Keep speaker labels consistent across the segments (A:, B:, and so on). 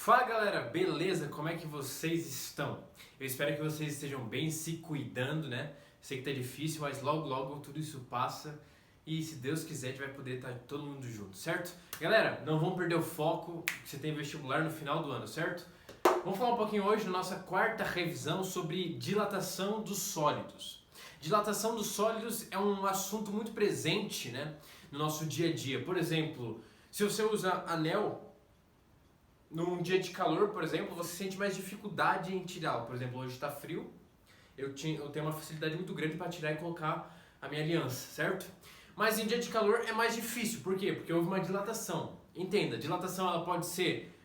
A: Fala galera, beleza? Como é que vocês estão? Eu espero que vocês estejam bem, se cuidando, né? Sei que tá difícil, mas logo tudo isso passa e se Deus quiser a gente vai poder estar todo mundo junto, certo? Galera, não vamos perder o foco, que você tem vestibular no final do ano, certo? Vamos falar um pouquinho hoje na nossa quarta revisão sobre dilatação dos sólidos. Dilatação dos sólidos é um assunto muito presente, né, no nosso dia a dia. Por exemplo, se você usa anel num dia de calor, por exemplo, você sente mais dificuldade em tirá-lo. Por exemplo, hoje está frio, eu tenho uma facilidade muito grande para tirar e colocar a minha aliança, certo? Mas em dia de calor é mais difícil. Por quê? Porque houve uma dilatação. Entenda, dilatação ela pode ser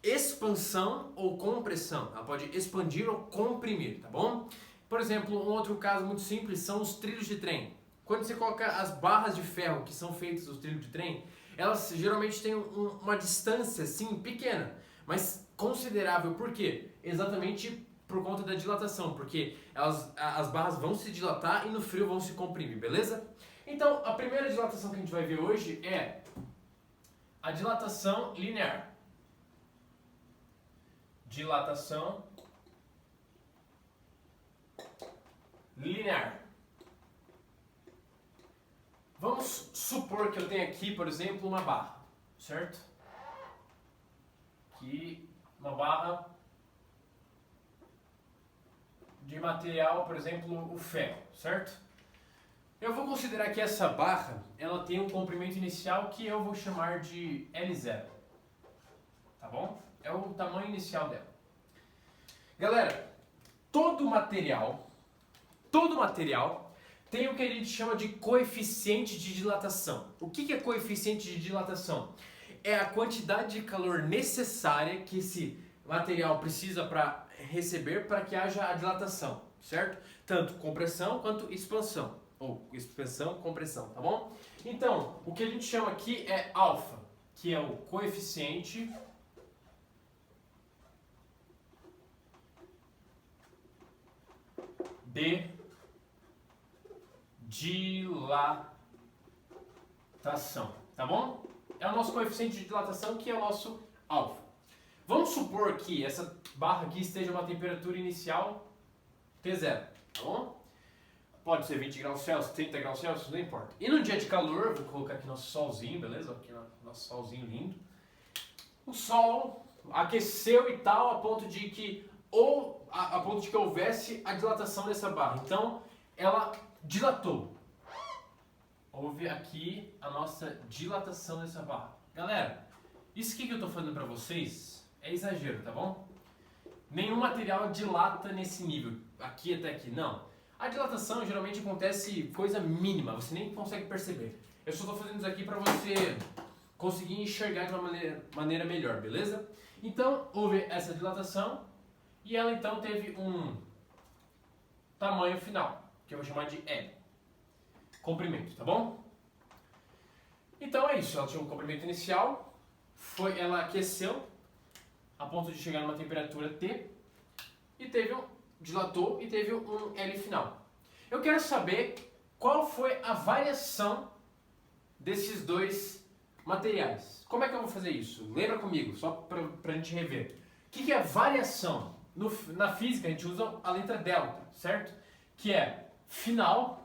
A: expansão ou compressão. Ela pode expandir ou comprimir, tá bom? Por exemplo, um outro caso muito simples são os trilhos de trem. Quando você coloca as barras de ferro que são feitas dos trilhos de trem, elas geralmente têm uma distância assim pequena, mas considerável. Por quê? Exatamente por conta da dilatação, porque as barras vão se dilatar e no frio vão se comprimir, beleza? Então, a primeira dilatação que a gente vai ver hoje é a dilatação linear. Dilatação linear. Vamos supor que eu tenho aqui, por exemplo, uma barra, certo? Aqui, uma barra de material, por exemplo, o ferro, certo? Eu vou considerar que essa barra, ela tem um comprimento inicial que eu vou chamar de L0, tá bom? É o tamanho inicial dela. Galera, todo material tem o que a gente chama de coeficiente de dilatação. O que é coeficiente de dilatação? É a quantidade de calor necessária que esse material precisa para receber para que haja a dilatação, certo? Tanto compressão quanto expansão. Ou expansão, compressão, tá bom? Então, o que a gente chama aqui é alfa, que é o coeficiente de dilatação, tá bom? É o nosso coeficiente de dilatação que é o nosso alfa. Vamos supor que essa barra aqui esteja a uma temperatura inicial T0, tá bom? Pode ser 20 graus Celsius, 30 graus Celsius, não importa. E no dia de calor, vou colocar aqui nosso solzinho, beleza? Aqui nosso solzinho lindo. O sol aqueceu e tal a ponto de que houvesse a dilatação dessa barra. Então, ela dilatou. Houve aqui a nossa dilatação dessa barra. Galera, isso aqui que eu estou falando para vocês é exagero, tá bom? Nenhum material dilata nesse nível, aqui até aqui, não. A dilatação geralmente acontece coisa mínima, você nem consegue perceber. Eu só estou fazendo isso aqui para você conseguir enxergar de uma maneira melhor, beleza? Então, houve essa dilatação e ela então teve um tamanho final, que eu vou chamar de L. Comprimento, tá bom? Então é isso, ela tinha um comprimento inicial, ela aqueceu a ponto de chegar numa temperatura T e dilatou e teve um L final. Eu quero saber qual foi a variação desses dois materiais. Como é que eu vou fazer isso? Lembra comigo, só pra gente rever. O que é variação? Na física a gente usa a letra delta, certo? Que é final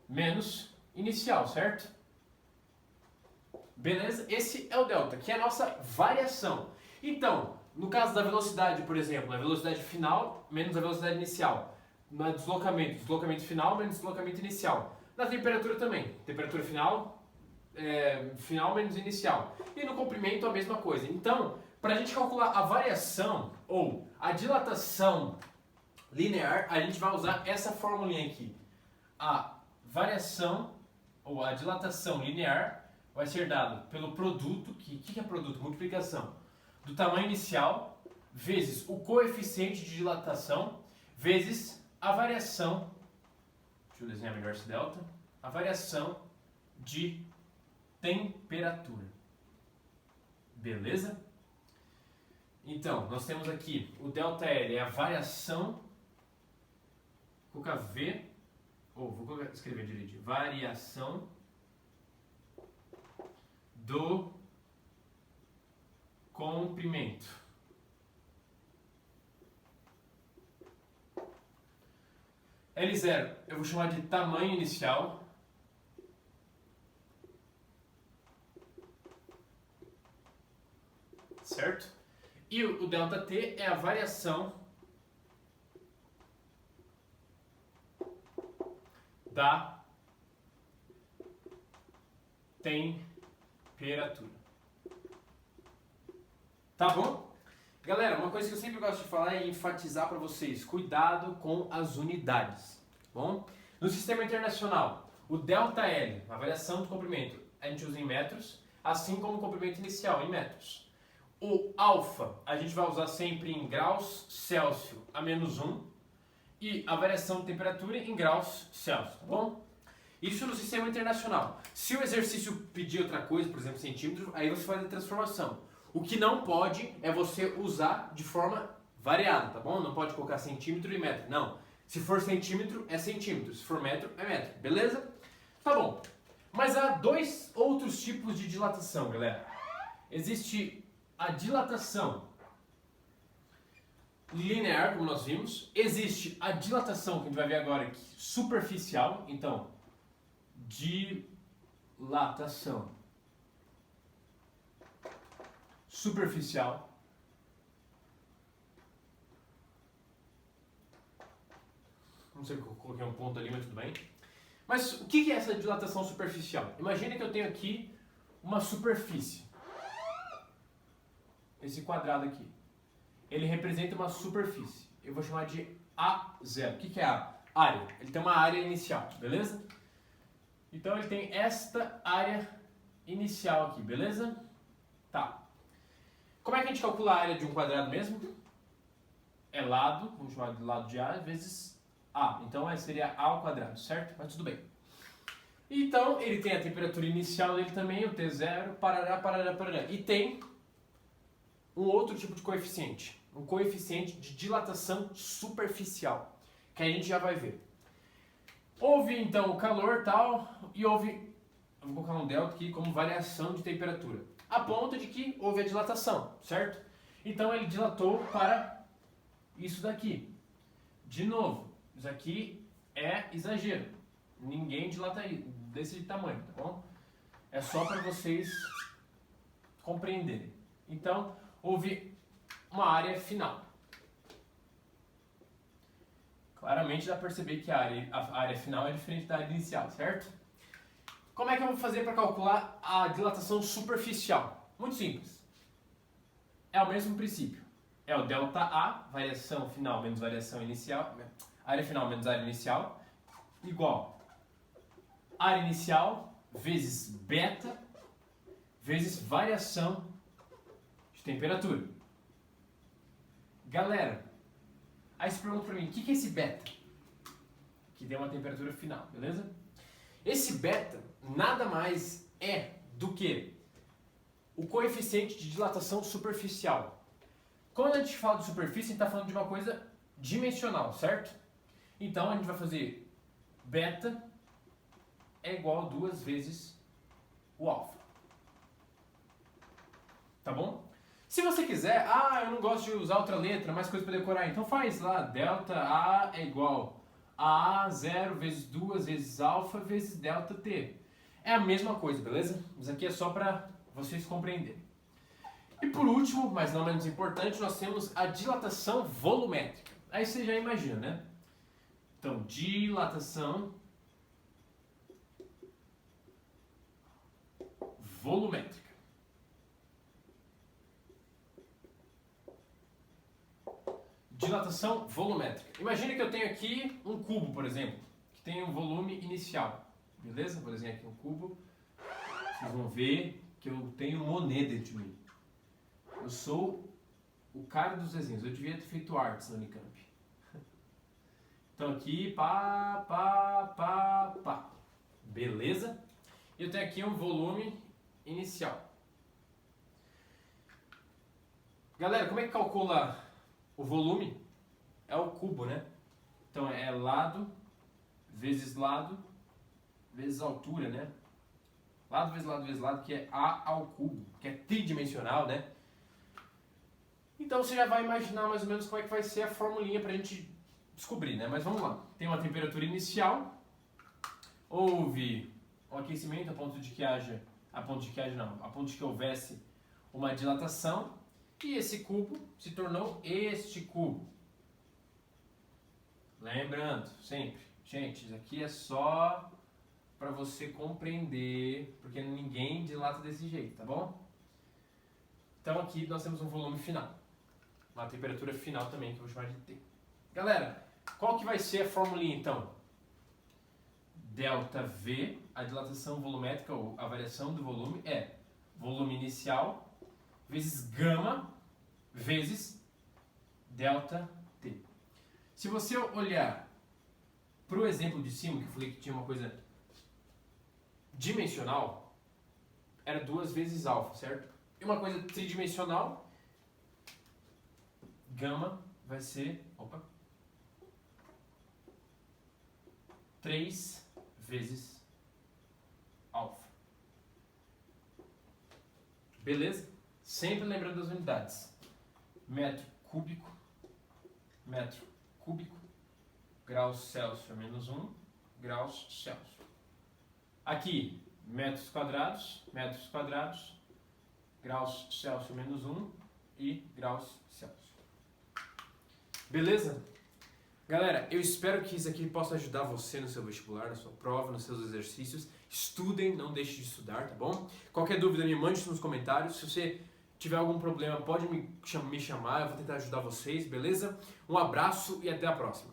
A: menos inicial, certo? Beleza? Esse é o delta, que é a nossa variação. Então, no caso da velocidade, por exemplo, a velocidade final menos a velocidade inicial. No deslocamento final menos deslocamento inicial. Na temperatura também, temperatura final, final menos inicial. E no comprimento a mesma coisa. Então, para a gente calcular a variação ou a dilatação linear, a gente vai usar essa formulinha aqui. A variação ou a dilatação linear vai ser dado pelo produto, que é produto? Multiplicação do tamanho inicial vezes o coeficiente de dilatação vezes a variação, deixa eu desenhar melhor esse delta, a variação de temperatura. Beleza? Então, nós temos aqui o ΔL, é a variação, vou colocar V, vou escrever direito, variação do comprimento. L0 eu vou chamar de tamanho inicial. Certo? E o ΔT é a variação da temperatura. Tá bom? Galera, uma coisa que eu sempre gosto de falar é enfatizar para vocês, cuidado com as unidades, tá bom? No sistema internacional, o ΔL, a variação do comprimento, a gente usa em metros, assim como o comprimento inicial em metros. O alfa, a gente vai usar sempre em graus Celsius a -1 e a variação de temperatura em graus Celsius, tá bom? Isso no sistema internacional. Se o exercício pedir outra coisa, por exemplo, centímetro, aí você faz a transformação. O que não pode é você usar de forma variada, tá bom? Não pode colocar centímetro e metro, não. Se for centímetro, é centímetro. Se for metro, é metro. Beleza? Tá bom. Mas há dois outros tipos de dilatação, galera. Existe a dilatação linear, como nós vimos. Existe a dilatação, que a gente vai ver agora aqui, superficial. Então, dilatação superficial. Não sei se eu coloquei um ponto ali, mas tudo bem. Mas o que é essa dilatação superficial? Imagina que eu tenho aqui uma superfície. Esse quadrado aqui. Ele representa uma superfície. Eu vou chamar de A0. O que é A? Área. Ele tem uma área inicial, beleza? Então ele tem esta área inicial aqui, beleza? Tá. Como é que a gente calcula a área de um quadrado mesmo? É lado, vamos chamar de lado de A, vezes A. Então seria A ao quadrado, certo? Mas tudo bem. Então ele tem a temperatura inicial dele também, o T0, parará, parará, parará. E tem um outro tipo de coeficiente. Um coeficiente de dilatação superficial, que a gente já vai ver. Houve então o calor tal, e houve, eu vou colocar um delta aqui como variação de temperatura, a ponto de que houve a dilatação, certo? Então ele dilatou para isso daqui. De novo, isso aqui é exagero. Ninguém dilata desse tamanho, tá bom? É só para vocês compreenderem. Então, houve uma área final. Claramente dá para perceber que a área final é diferente da área inicial, certo? Como é que eu vou fazer para calcular a dilatação superficial? Muito simples. É o mesmo princípio. É o ΔA, variação final menos variação inicial, área final menos área inicial, igual área inicial vezes beta vezes variação de temperatura. Galera, aí você pergunta para mim, o que é esse beta? Que deu uma temperatura final, beleza? Esse beta nada mais é do que o coeficiente de dilatação superficial. Quando a gente fala de superfície, a gente está falando de uma coisa dimensional, certo? Então a gente vai fazer beta é igual a 2 vezes o alfa. Tá bom? Se você quiser, eu não gosto de usar outra letra, mais coisa para decorar, então faz lá, delta A é igual a A0 vezes 2 vezes alfa vezes delta T. É a mesma coisa, beleza? Isso aqui é só para vocês compreenderem. E por último, mas não menos importante, nós temos a dilatação volumétrica. Aí você já imagina, né? Então, dilatação volumétrica. Dilatação volumétrica. Imagine que eu tenho aqui um cubo, por exemplo, que tem um volume inicial. Beleza? Vou desenhar aqui um cubo. Vocês vão ver que eu tenho Monet dentro de mim. Eu sou o cara dos desenhos. Eu devia ter feito artes na Unicamp. Então aqui, pá, pá, pá, pá. Beleza? E eu tenho aqui um volume inicial. Galera, como é que calcula o volume? É o cubo, né? Então é lado vezes altura, né? Lado vezes lado vezes lado, que é A ao cubo, que é tridimensional, né? Então você já vai imaginar mais ou menos como é que vai ser a formulinha para a gente descobrir, né? Mas vamos lá. Tem uma temperatura inicial, houve um aquecimento a ponto de que houvesse uma dilatação e esse cubo se tornou este cubo. Lembrando, sempre, gente, isso aqui é só para você compreender, porque ninguém dilata desse jeito, tá bom? Então aqui nós temos um volume final, uma temperatura final também, que eu vou chamar de T. Galera, qual que vai ser a formulinha então? ΔV, a dilatação volumétrica ou a variação do volume é volume inicial vezes gama vezes ΔT. Se você olhar para o exemplo de cima, que eu falei que tinha uma coisa dimensional, era 2 vezes alfa, certo? E uma coisa tridimensional, gama vai ser 3 vezes alfa. Beleza? Sempre lembrando das unidades. Metro cúbico, graus Celsius menos 1, graus Celsius. Aqui, metros quadrados, graus Celsius menos 1 e graus Celsius. Beleza? Galera, eu espero que isso aqui possa ajudar você no seu vestibular, na sua prova, nos seus exercícios. Estudem, não deixe de estudar, tá bom? Qualquer dúvida, me mande nos comentários. Se você tiver algum problema, pode me chamar, eu vou tentar ajudar vocês, beleza? Um abraço e até a próxima.